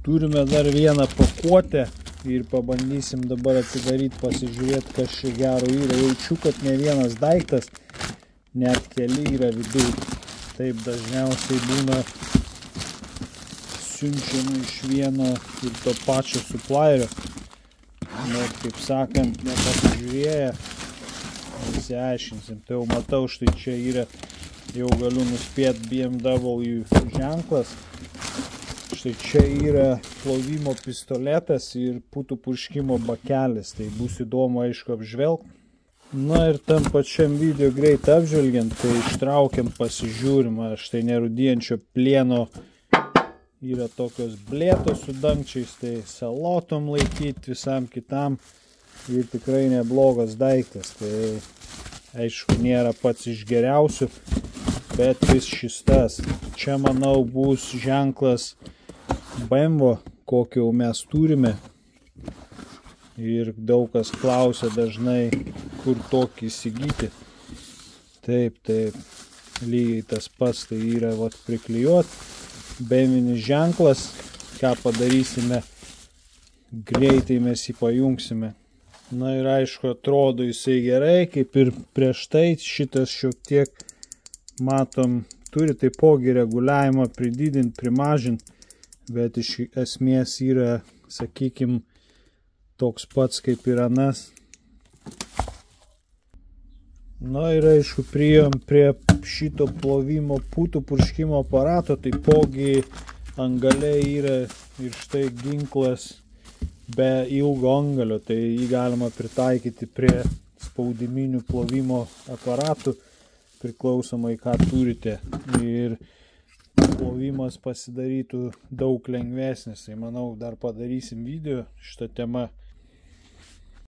Turime dar vieną pakuotę ir pabandysim dabar atidaryti, pasižiūrėti, kas čia gero yra. Jaučiu, kad ne vienas daiktas, net keli yra viduje. Taip dažniausiai būna siunčiama iš vieno ir to pačio supplierio. Bet, kaip sakant, nepasižiūrėję, įsiaiškinsim. Tai jau matau, štai čia yra, jau galiu nuspėti BMW ženklas. Štai čia yra plovimo pistoletas ir putų purškimo bakelis. Tai bus įdomu, aišku, apžvelgti. Na ir tam pačiam video greit apžvelgiant, tai ištraukiam, pasižiūrim. Štai nerūdijančio plieno yra tokios blėtos su dangčiais, tai salotom laikyti, visam kitam. Ir tikrai neblogas daiktas. Tai aišku, nėra pats iš geriausių, bet vis šis tas. Čia, manau, bus ženklas BMW, kokio mes turime. Ir daug kas klausia dažnai, kur tokį įsigyti. Taip, lygiai tas pats, tai yra priklijuot. BMW ženklas, ką padarysime, greitai mes jį pajungsime. Na ir aišku, atrodo jisai gerai, kaip ir prieš tai. Šitas šiek tiek, matom, turi taipogi reguliavimą prididinti, primažinti, bet iš esmės yra, sakykim, toks pats kaip ir anas. Na ir aišku, priėjom prie šito plovimo putų purškimo aparato, taipogi ant gale yra ir štai ginklas be ilgo angalio, tai jį galima pritaikyti prie spaudiminių plovimo aparatų, priklausomai ką turite. Ir plovimas pasidarytų daug lengvesnis. Tai manau, dar padarysim video šitą temą.